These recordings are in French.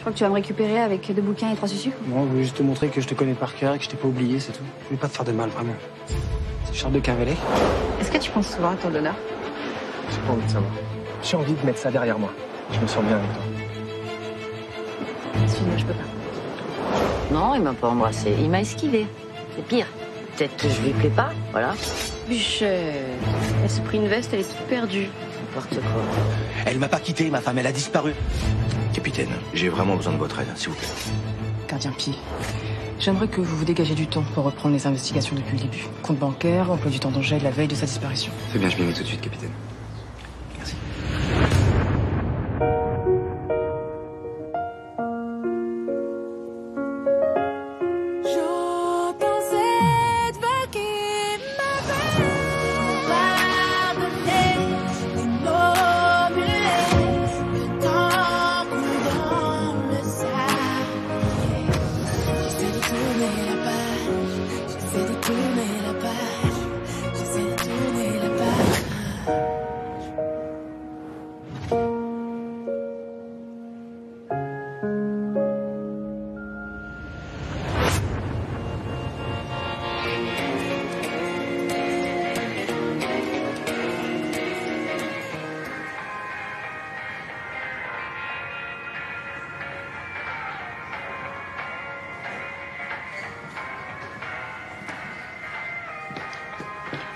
crois que tu vas me récupérer avec 2 bouquins et 3 sucres. Non, je voulais juste te montrer que je te connais par cœur et que je t'ai pas oublié, c'est tout. Je voulais pas te faire de mal, vraiment. C'est Charles de Cavalet. Est-ce que tu penses souvent à ton donneur? J'ai pas envie de savoir. J'ai envie de mettre ça derrière moi. Je me sens bien avec toi. Excuse-moi, je peux pas. Non, il m'a pas embrassé. Il m'a esquivé. C'est pire. Peut-être que je lui plais pas, voilà. Bûcher. Elle s'est pris une veste, elle est toute perdue. N'importe quoi. Elle m'a pas quitté, ma femme, elle a disparu. Capitaine, j'ai vraiment besoin de votre aide, s'il vous plaît. Gardien Pi, j'aimerais que vous vous dégagez du temps pour reprendre les investigations depuis le début. Compte bancaire, emploi du temps d'Angèle la veille de sa disparition. C'est bien, je m'y mets tout de suite, capitaine. Merci.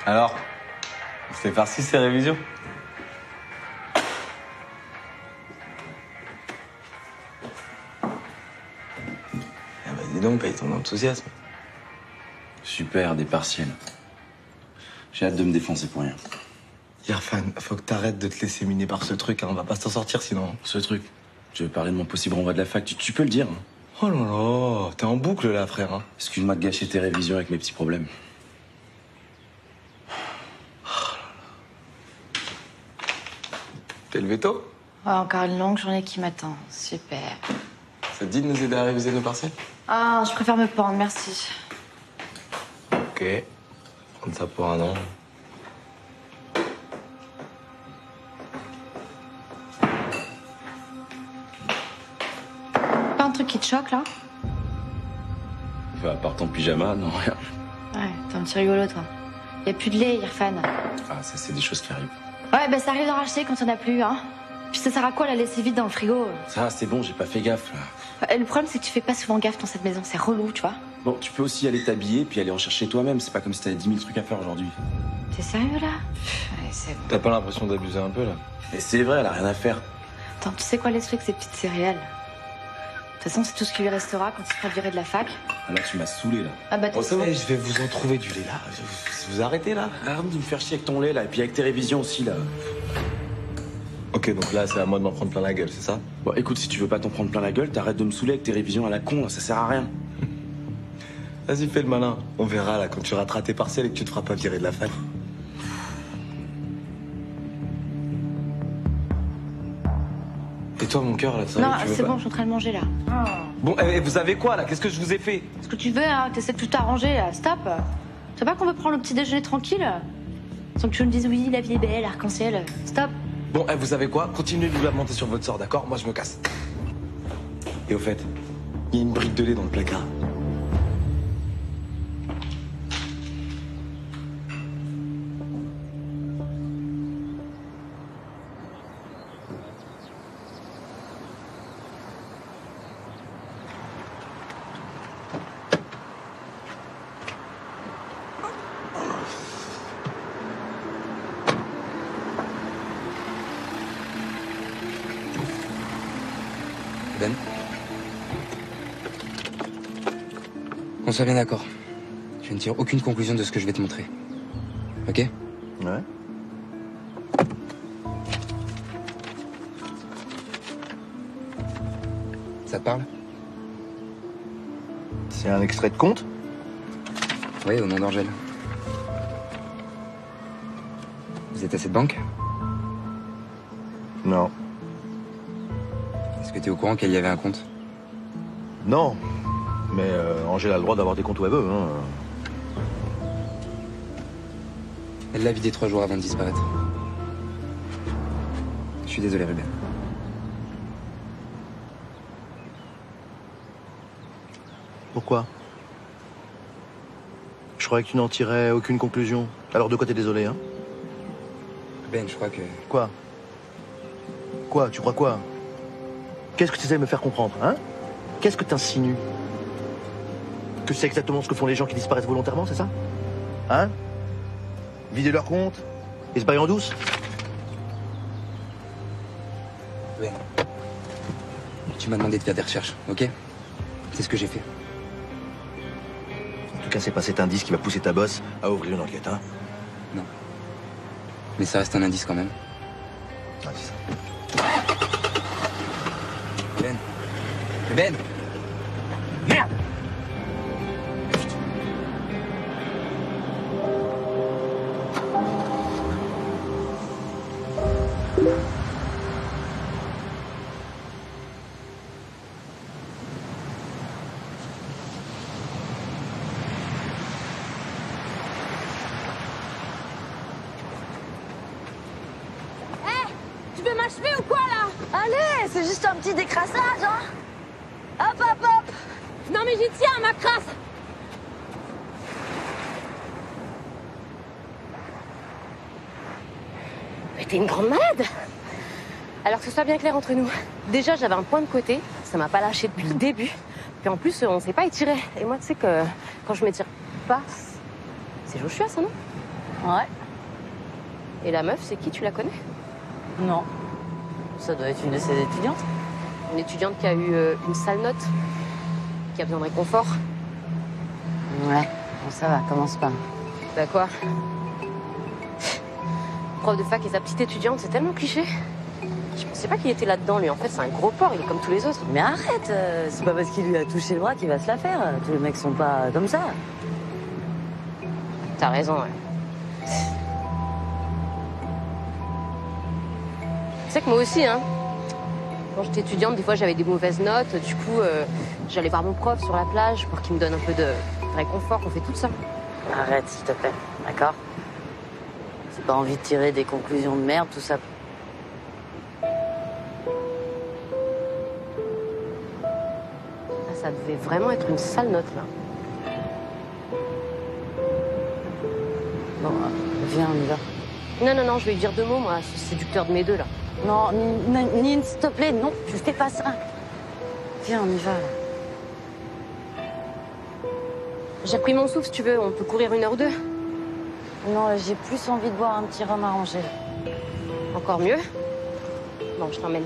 Alors, c'est farci ces révisions? Ah bah dis donc, paye ton enthousiasme. Super, des partiels. J'ai hâte de me défoncer pour rien. Irfan, faut que t'arrêtes de te laisser miner par ce truc, hein. On va pas s'en sortir sinon. Ce truc, je vais parler de mon possible renvoi de la fac, tu peux le dire. Hein. Oh là là, t'es en boucle là, frère. Hein. Excuse-moi de gâcher tes révisions avec mes petits problèmes. T'es levé tôt? Ouais, encore une longue journée qui m'attend. Super. Ça te dit de nous aider à réviser nos partiels? Ah, je préfère me pendre, merci. Ok. Prendre ça pour un an. Pas un truc qui te choque, là? Enfin, à part ton pyjama, non, rien. Ouais, t'es un petit rigolo, toi. Y a plus de lait, Irfan. Ah, ça, c'est des choses qui arrivent. Ouais, bah ça arrive d'en racheter quand on a plus, hein. Puis ça sert à quoi la laisser vide dans le frigo? Ça, c'est bon, j'ai pas fait gaffe, là. Le problème, c'est que tu fais pas souvent gaffe dans cette maison. C'est relou, tu vois. Bon, tu peux aussi aller t'habiller puis aller en chercher toi-même. C'est pas comme si t'avais 10 000 trucs à faire aujourd'hui. T'es sérieux, là? Ouais, c'est bon. T'as pas l'impression d'abuser un peu là? Et c'est vrai, elle a rien à faire. Attends, tu sais quoi, laisse-le que ces petites céréales. De toute façon, c'est tout ce qui lui restera quand il sera viré de la fac. Alors tu m'as saoulé, là. Ah bah, Oh, c'est bon. Je vais vous en trouver du lait là. Vous arrêtez là? Arrête de me faire chier avec ton lait, là. Et puis avec tes révisions aussi, là. Ok, donc là, c'est à moi de m'en prendre plein la gueule, c'est ça? Bon, écoute, si tu veux pas t'en prendre plein la gueule, t'arrêtes de me saouler avec tes révisions à la con, là. Ça sert à rien. Vas-y, fais le malin. On verra là quand tu rateras tes partiels et que tu te feras pas virer de la fac. Et toi, mon cœur, là, ça non, tu veux c'est pas? bon, je suis en train de manger, là. Bon, vous avez quoi là? Qu'est-ce que je vous ai fait? Ce que tu veux, hein, t'essaies de tout arranger, là. Stop. Tu sais pas qu'on veut prendre le petit déjeuner tranquille? Sans que tu me dises oui, la vie est belle, arc-en-ciel. Stop. Bon, vous savez quoi? Continuez de vous lamenter sur votre sort, d'accord? Moi, je me casse. Et au fait, il y a une brique de lait dans le placard. Ben, on soit bien d'accord. Je ne tire aucune conclusion de ce que je vais te montrer. Ok? Ouais. Ça te parle? C'est un extrait de compte? Oui, au nom d'Angèle. Vous êtes à cette banque? Non. Est-ce que tu es au courant qu'elle y avait un compte? Non. Mais Angèle a le droit d'avoir des comptes où elle veut, hein. Elle l'a vidé 3 jours avant de disparaître. Je suis désolé, Ruben. Pourquoi? Je croyais que tu n'en tirais aucune conclusion. Alors de quoi t'es désolé, hein? Ben, je crois que... Quoi? Quoi? Tu crois quoi? Qu'est-ce que tu essaies de me faire comprendre, hein? Qu'est-ce que t'insinues? Que c'est exactement ce que font les gens qui disparaissent volontairement, c'est ça? Hein? Vider leur compte? Et se barrer en douce? Ben, tu m'as demandé de faire des recherches, ok? C'est ce que j'ai fait. En tout cas, c'est pas cet indice qui va pousser ta bosse à ouvrir une enquête, hein? Non. Mais ça reste un indice quand même. Ah, c'est ça. Ben. Ben. Merde! Tu veux m'achever ou quoi, là? Allez, c'est juste un petit décrassage, hein? Hop, hop, hop! Non, mais j'y tiens, ma crasse! Mais t'es une grande malade! Alors que ce soit bien clair entre nous. Déjà, j'avais un point de côté, ça m'a pas lâché depuis le début. Puis en plus, on s'est pas étiré. Et moi, tu sais que quand je m'étire pas, c'est Joshua, ça, non? Ouais. Et la meuf, c'est qui? Tu la connais? Non. Ça doit être une de ses étudiantes. Une étudiante qui a eu une sale note, qui a besoin de réconfort. Ouais. Bon, ça va, commence pas. Bah quoi? Prof de fac et sa petite étudiante, c'est tellement cliché. Je pensais pas qu'il était là-dedans, lui. En fait, c'est un gros porc, il est comme tous les autres. Mais arrête, c'est pas parce qu'il lui a touché le bras qu'il va se la faire. Tous les mecs sont pas comme ça. T'as raison, ouais. Tu sais que moi aussi, hein. Quand j'étais étudiante, des fois, j'avais des mauvaises notes. Du coup, j'allais voir mon prof sur la plage pour qu'il me donne un peu de réconfort. On fait tout ça. Arrête, s'il te plaît, d'accord? J'ai pas envie de tirer des conclusions de merde, tout ça. Ah, ça devait vraiment être une sale note, là. Bon, viens, on y va. Non, non, non, je vais lui dire 2 mots, moi, ce séducteur de mes deux, là. Non, Nine, s'il te plaît, non, je fais pas ça. Viens, on y va, là. J'ai repris mon souffle, si tu veux. On peut courir 1 heure ou 2. Non, là, j'ai plus envie de boire un petit rhum arrangé. Encore mieux. Bon, je t'emmène.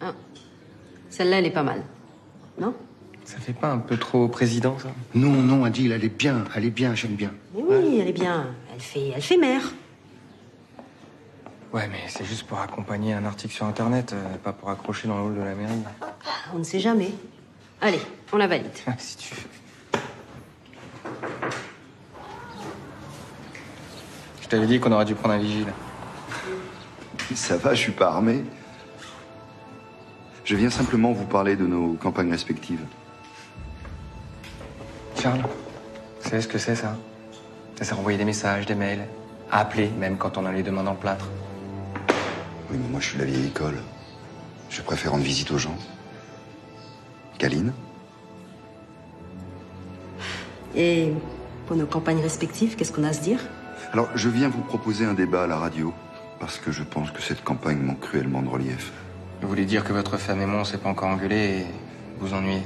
Ah. Celle-là, elle est pas mal. Non? Ça fait pas un peu trop président, ça? Non, non, Adil, elle est bien, j'aime bien. Mais oui, elle est bien. Elle fait mère. Ouais, mais c'est juste pour accompagner un article sur Internet, pas pour accrocher dans le hall de la mairie. On ne sait jamais. Allez, on la valide. Si tu veux. Je t'avais dit qu'on aurait dû prendre un vigile. Ça va, je suis pas armé. Je viens simplement vous parler de nos campagnes respectives. Charles, vous savez ce que c'est, ça? Ça sert à envoyer des messages, des mails, à appeler, même quand on a les deux mains dans le plâtre. Oui, mais moi, je suis de la vieille école. Je préfère rendre visite aux gens. Caline? Et pour nos campagnes respectives, qu'est-ce qu'on a à se dire? Alors, je viens vous proposer un débat à la radio, parce que je pense que cette campagne manque cruellement de relief. Vous voulez dire que votre femme et moi, on s'est pas encore engueulé et vous ennuyez?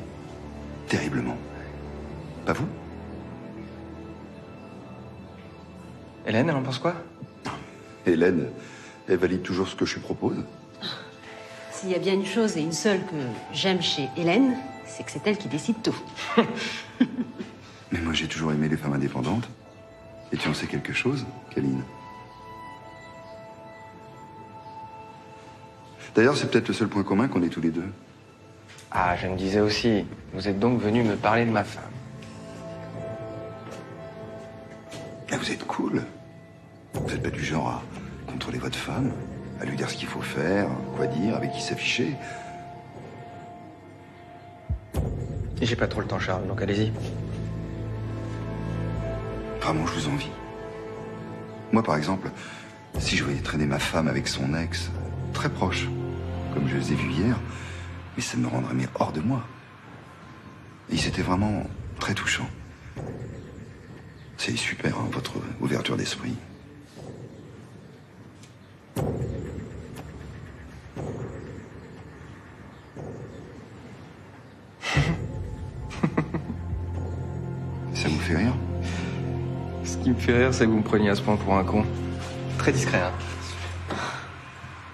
Terriblement. Pas vous? Hélène, elle en pense quoi? Hélène, elle valide toujours ce que je lui propose. S'il y a bien une chose et une seule que j'aime chez Hélène, c'est que c'est elle qui décide tout. Mais moi, j'ai toujours aimé les femmes indépendantes. Et tu en sais quelque chose, Caline? D'ailleurs, c'est peut-être le seul point commun qu'on ait tous les deux. Ah, je me disais aussi, vous êtes donc venu me parler de ma femme. Ah, vous êtes cool. Vous n'êtes pas du genre à contrôler votre femme, à lui dire ce qu'il faut faire, quoi dire, avec qui s'afficher. Et j'ai pas trop le temps, Charles, donc allez-y. Vraiment, je vous envie. Moi, par exemple, si je voyais traîner ma femme avec son ex, très proche, comme je les ai vus hier, mais ça me rendrait mais hors de moi. Et c'était vraiment très touchant. C'est super, hein, votre ouverture d'esprit. Ça vous fait rire? Ce qui me fait rire, c'est que vous me preniez à ce point pour un con. Très discret, hein.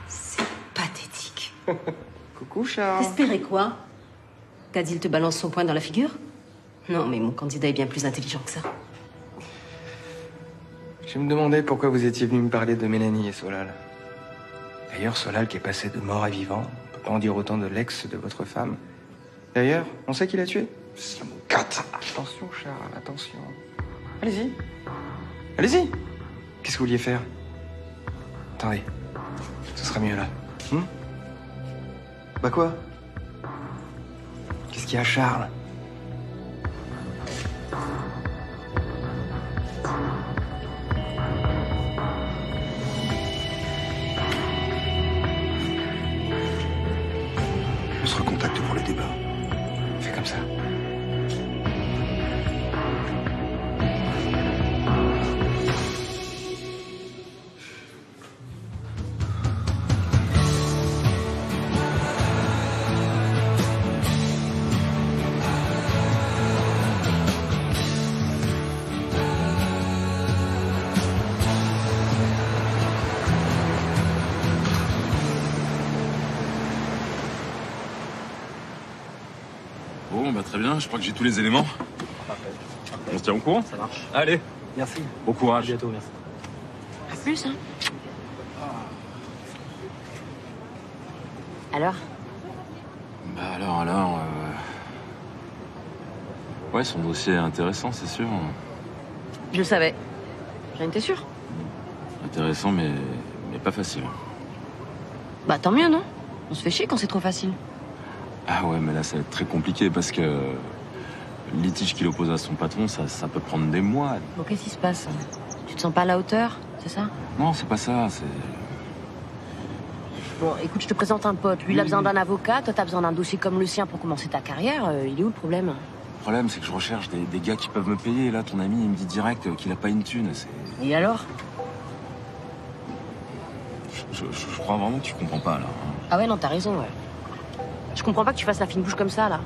C'est pathétique. Coucou, Charles. T'espérais quoi? Qu'Adil te balance son poing dans la figure? Non, mais mon candidat est bien plus intelligent que ça. Je me demandais pourquoi vous étiez venu me parler de Mélanie et Solal. D'ailleurs, Solal qui est passé de mort à vivant, on peut pas en dire autant de l'ex de votre femme. D'ailleurs, on sait qui l'a tué? C'est mon 4. Attention, Charles, attention. Allez-y. Allez-y. Qu'est-ce que vous vouliez faire? Attendez. Ce sera mieux là. Bah quoi? Qu'est-ce qu'il y a, Charles? On se recontacte pour le débat. Fais comme ça. Bon, bah très bien, je crois que j'ai tous les éléments. On se tient au courant? Ça marche. Allez. Merci. Bon courage. À bientôt, merci. À plus, hein. Alors? Bah alors... Ouais, son dossier est intéressant, c'est sûr. Je le savais. J'en étais sûre. Intéressant, mais pas facile. Bah tant mieux, non? On se fait chier quand c'est trop facile. Ah ouais, mais là, ça va être très compliqué parce que le litige qu'il oppose à son patron, ça peut prendre des mois. Bon, qu'est-ce qui se passe? Tu te sens pas à la hauteur, c'est ça? Non, c'est pas ça, c'est... Bon, écoute, je te présente un pote. Lui, il a besoin d'un avocat. Toi, t'as besoin d'un dossier comme le sien pour commencer ta carrière. Il est où le problème? Le problème, c'est que je recherche des gars qui peuvent me payer. Là, ton ami, il me dit direct qu'il a pas une thune. Et alors? Je crois vraiment que tu comprends pas, là. Ah ouais, non, t'as raison, ouais. Je comprends pas que tu fasses la fine bouche comme ça, là.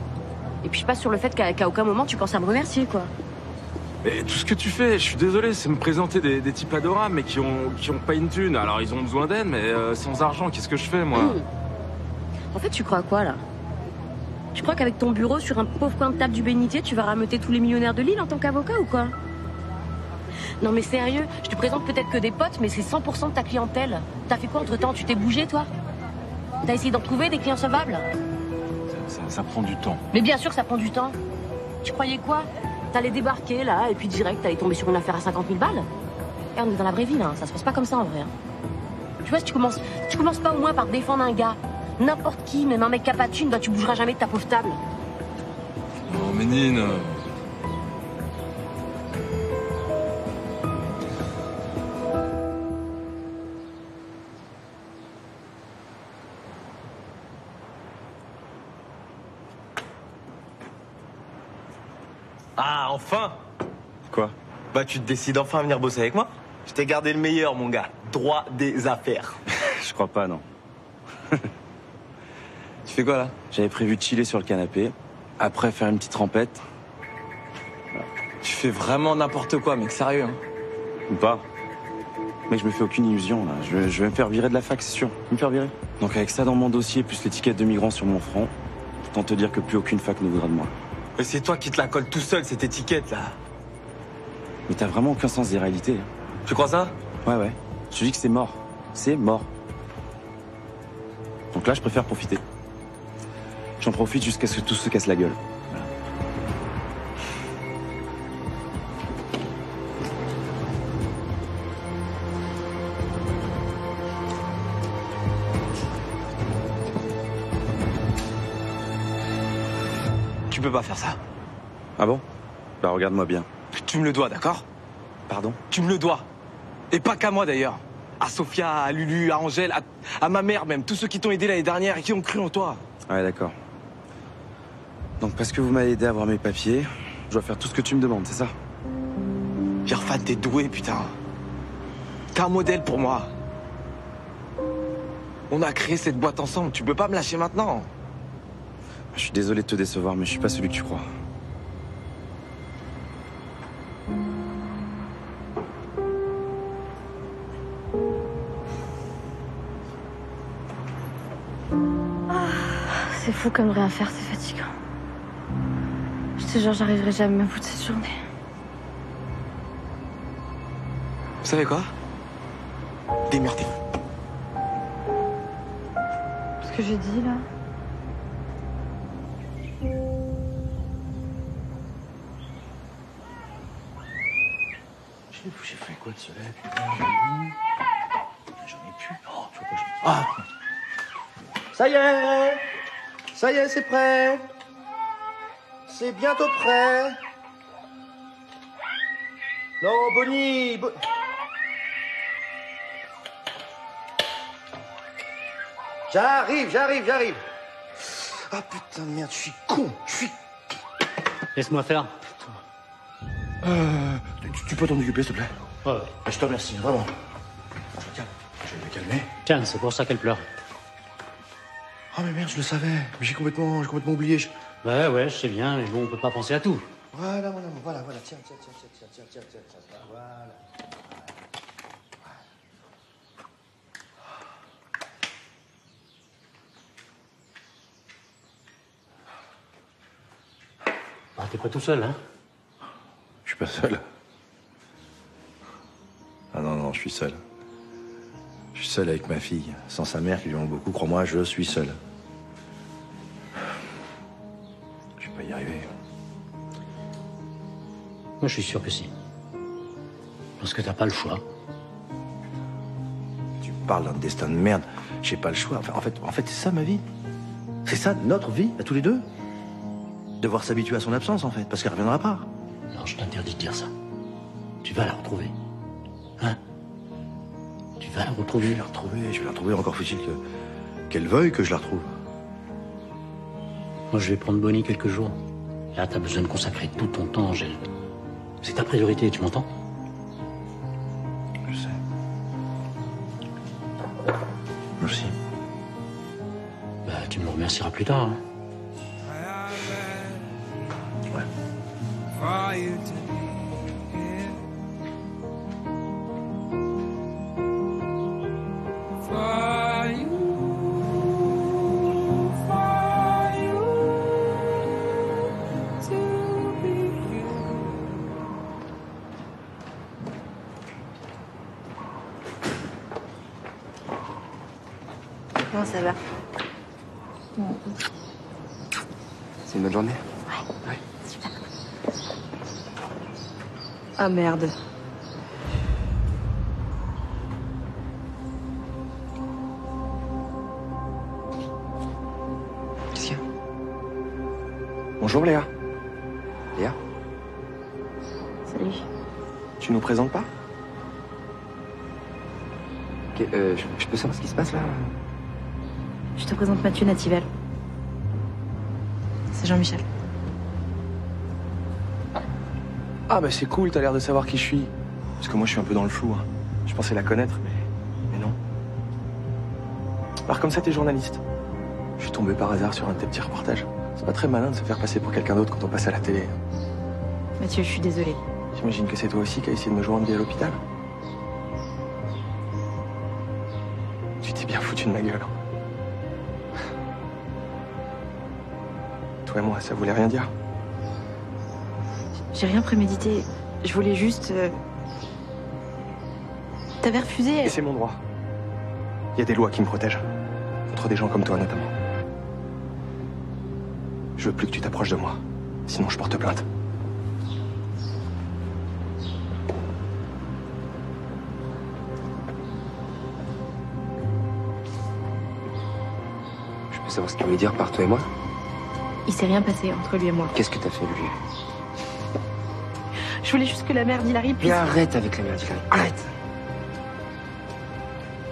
Et puis je passe sur le fait qu'à aucun moment tu penses à me remercier, quoi. Mais tout ce que tu fais, je suis désolé, c'est me présenter des types adorables, mais qui ont pas une thune. Alors ils ont besoin d'aide, mais sans argent, qu'est-ce que je fais, moi? En fait, tu crois à quoi, là? Tu crois qu'avec ton bureau sur un pauvre coin de table du bénitier, tu vas rameuter tous les millionnaires de l'île en tant qu'avocat ou quoi? Non mais sérieux, je te présente peut-être que des potes, mais c'est 100% de ta clientèle. T'as fait quoi entre-temps? Tu t'es bougé, toi? T'as essayé d'en trouver des clients solvables? Ça prend du temps. Mais bien sûr que ça prend du temps. Tu croyais quoi? T'allais débarquer, là, et puis direct, t'allais tomber sur une affaire à 50 000 balles? Et on est dans la vraie vie, là, ça se passe pas comme ça, en vrai. Hein. Tu vois, si tu commences pas au moins par défendre un gars. N'importe qui, même un mec qui a pas de thune, bah tu bougeras jamais de ta pauvre table. Non, Ménine... Ah, enfin! Quoi? Bah, tu te décides enfin à venir bosser avec moi? Je t'ai gardé le meilleur, mon gars. Droit des affaires. Je crois pas, non. Tu fais quoi, là? J'avais prévu de chiller sur le canapé, après faire une petite trempette. Tu fais vraiment n'importe quoi, mec, sérieux, hein? Ou pas? Mec, je me fais aucune illusion, là. Je vais me faire virer de la fac, c'est sûr. Je vais me faire virer. Donc avec ça dans mon dossier, plus l'étiquette de migrant sur mon front, autant te dire que plus aucune fac ne voudra de moi. Mais c'est toi qui te la colles tout seul, cette étiquette, là. Mais t'as vraiment aucun sens des réalités. Tu crois ça? Ouais. Je te dis que c'est mort. C'est mort. Donc là, je préfère profiter. J'en profite jusqu'à ce que tout se casse la gueule. Voilà. Tu peux pas faire ça. Ah bon? Bah regarde-moi bien. Tu me le dois, d'accord? Pardon? Tu me le dois. Et pas qu'à moi d'ailleurs. À Sophia, à Lulu, à Angèle, à ma mère même. Tous ceux qui t'ont aidé l'année dernière et qui ont cru en toi. Ouais, d'accord. Donc parce que vous m'avez aidé à avoir mes papiers, je dois faire tout ce que tu me demandes, c'est ça? Irfan, t'es doué, putain. T'es un modèle pour moi. On a créé cette boîte ensemble. Tu peux pas me lâcher maintenant. Je suis désolé de te décevoir, mais je suis pas celui que tu crois. C'est fou comme rien faire, c'est fatigant. Je te jure, j'arriverai jamais au bout de cette journée. Vous savez quoi? Démerdez-vous. Ce que j'ai dit, là... J'ai fait quoi de ce lait? J'en ai plus. Oh, tu vois pas, Ah! Ça y est! Ça y est, c'est prêt! C'est bientôt prêt! Non, Bonnie! J'arrive! Ah putain de merde, je suis con! Laisse-moi faire. Tu peux t'en occuper, s'il te plaît? Ouais. Je te remercie, vraiment. Calme, je vais me calmer. Tiens, c'est pour ça qu'elle pleure. Oh mais merde, je le savais. Mais j'ai complètement oublié. Ouais, je sais bien, mais bon, on peut pas penser à tout. Voilà. Tiens. Voilà. Bah, t'es pas tout seul, hein? Je suis pas seul. Ah non, je suis seul. Je suis seul avec ma fille. Sans sa mère qui lui manque beaucoup, crois-moi, je suis seul. Je vais pas y arriver. Moi, je suis sûr que si. Parce que t'as pas le choix. Tu parles d'un destin de merde. J'ai pas le choix. En fait, c'est ça ma vie. C'est ça notre vie, à tous les deux? Devoir s'habituer à son absence, en fait, parce qu'elle reviendra pas. Non, je t'interdis de dire ça. Tu vas la retrouver. Hein? Tu vas la retrouver. Je vais la retrouver, encore faut-il qu'elle veuille que je la retrouve. Moi, je vais prendre Bonnie quelques jours. Là, t'as besoin de consacrer tout ton temps, Angèle. C'est ta priorité, tu m'entends? Je sais. Merci. Bah, tu me remercieras plus tard, hein. Comment ça va? C'est une bonne journée? Ouais. Super. Ah merde. Qu'est-ce qu'il y a? Bonjour Léa. Léa? Salut. Tu nous présentes pas? Ok, je peux savoir ce qui se passe là? Je te présente Mathieu Nativel. C'est Jean-Michel. Ah bah c'est cool, t'as l'air de savoir qui je suis. Parce que moi je suis un peu dans le flou. Hein. Je pensais la connaître, mais non. Alors comme ça t'es journaliste. Je suis tombé par hasard sur un de tes petits reportages. C'est pas très malin de se faire passer pour quelqu'un d'autre quand on passe à la télé. Mathieu, je suis désolée. J'imagine que c'est toi aussi qui as essayé de me joindre via l'hôpital. Tu t'es bien foutu de ma gueule. Toi et moi, ça voulait rien dire. J'ai rien prémédité. Je voulais juste... T'avais refusé... Et c'est mon droit. Il y a des lois qui me protègent. Contre des gens comme toi, notamment. Je veux plus que tu t'approches de moi. Sinon, je porte plainte. Je peux savoir ce qu'il voulait dire par toi et moi? Il s'est rien passé entre lui et moi. Qu'est-ce que t'as fait, lui? Je voulais juste que la mère d'Hilary puisse... Mais arrête avec la merde d'Hilary, arrête.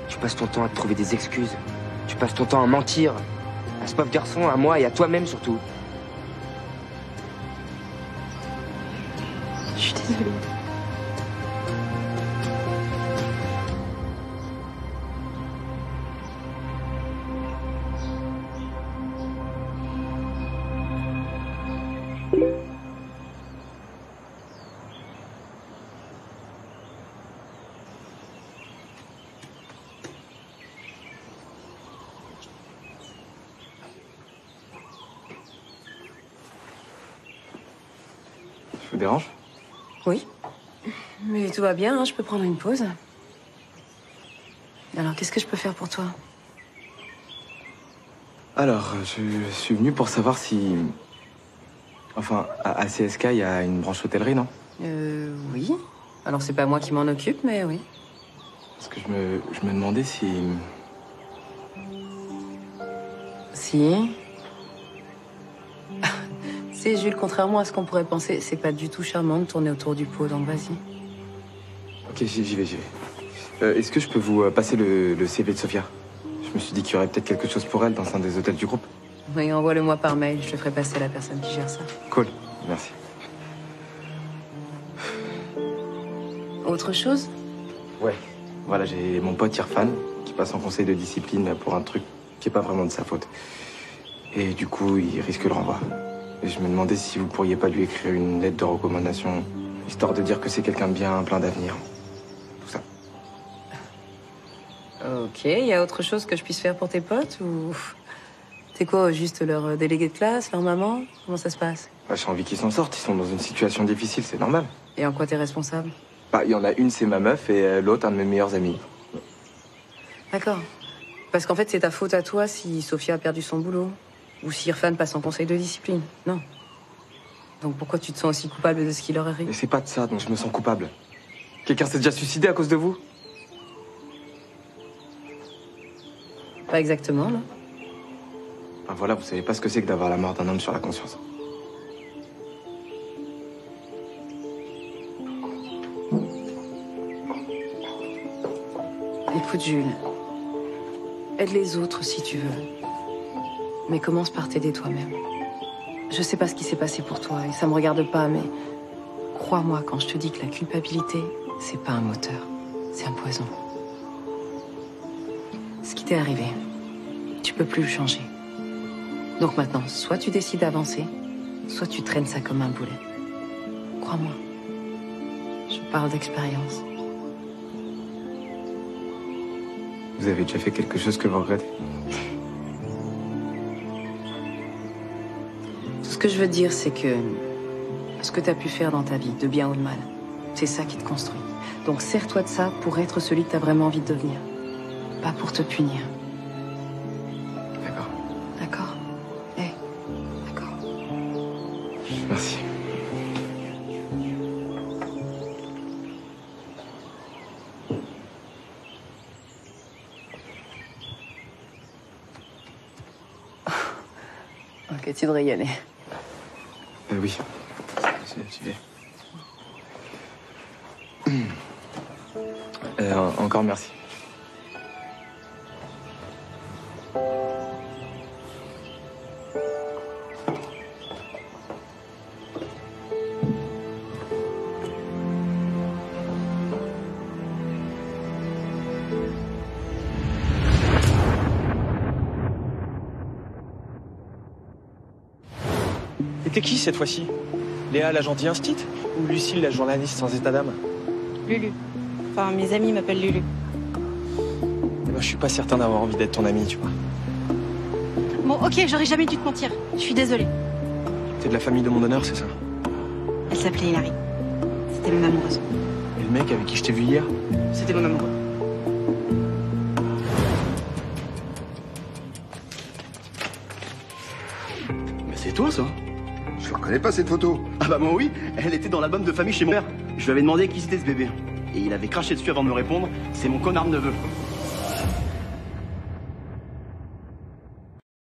Tu passes ton temps à te trouver des excuses. Tu passes ton temps à mentir. À ce pauvre garçon, à moi et à toi-même surtout. Je suis désolée. Je vous dérange? Oui. Mais tout va bien, hein, je peux prendre une pause. Alors, qu'est-ce que je peux faire pour toi? Alors, je suis venu pour savoir si... Enfin, à CSK, il y a une branche hôtellerie, non? Oui. Alors, c'est pas moi qui m'en occupe, mais oui. Parce que je me demandais si... Si. C'est Jules, contrairement à ce qu'on pourrait penser, c'est pas du tout charmant de tourner autour du pot, donc vas-y. Ok, j'y vais. Est-ce que je peux vous passer le CV de Sophia? Je me suis dit qu'il y aurait peut-être quelque chose pour elle dans un des hôtels du groupe. Oui, envoie-le-moi par mail, je le ferai passer à la personne qui gère ça. Cool, merci. Autre chose? Ouais, voilà, j'ai mon pote Irfan qui passe en conseil de discipline pour un truc qui est pas vraiment de sa faute. Et du coup, il risque le renvoi. Et je me demandais si vous pourriez pas lui écrire une lettre de recommandation, histoire de dire que c'est quelqu'un de bien, plein d'avenir. Tout ça. Ok, il y a autre chose que je puisse faire pour tes potes ou... T'es quoi, juste leur délégué de classe, leur maman? Comment ça se passe? Bah, j'ai envie qu'ils s'en sortent, ils sont dans une situation difficile, c'est normal. Et en quoi t'es responsable? Bah, il y en a une, c'est ma meuf, et l'autre, un de mes meilleurs amis. D'accord. Parce qu'en fait, c'est ta faute à toi si Sophia a perdu son boulot. Ou si Irfan passe en conseil de discipline. Non. Donc pourquoi tu te sens aussi coupable de ce qui leur arrive? Mais c'est pas de ça dont je me sens coupable. Quelqu'un s'est déjà suicidé à cause de vous? Pas exactement, non. Ben voilà, vous savez pas ce que c'est que d'avoir la mort d'un homme sur la conscience. Écoute, Jules. Aide les autres si tu veux. Mais commence par t'aider toi-même. Je sais pas ce qui s'est passé pour toi et ça me regarde pas, mais crois-moi quand je te dis que la culpabilité, c'est pas un moteur, c'est un poison. Ce qui t'est arrivé, tu peux plus le changer. Donc maintenant, soit tu décides d'avancer, soit tu traînes ça comme un boulet. Crois-moi. Je parle d'expérience. Vous avez déjà fait quelque chose que vous regrettez? Ce que je veux dire, c'est que ce que tu as pu faire dans ta vie, de bien ou de mal, c'est ça qui te construit. Donc sers-toi de ça pour être celui que tu as vraiment envie de devenir. Pas pour te punir. D'accord. D'accord? D'accord. Merci. Ok, tu devrais y aller. Oui. J'y vais. Encore merci. Et t'es qui cette fois-ci? Léa, la gentille instit? Ou Lucille, la journaliste sans état d'âme? Lulu. Enfin, mes amis m'appellent Lulu. Eh ben, je suis pas certain d'avoir envie d'être ton ami, tu vois. Bon, ok, j'aurais jamais dû te mentir. Je suis désolée. T'es de la famille de mon honneur, c'est ça? Elle s'appelait Hilary. C'était mon amoureuse. Et le mec avec qui je t'ai vu hier? C'était mon amoureux. Mais c'est toi, ça? Je reconnais pas cette photo. Ah bah moi oui, elle était dans l'album de famille chez mon père. Je lui avais demandé qui c'était ce bébé. Et il avait craché dessus avant de me répondre, c'est mon connard de neveu.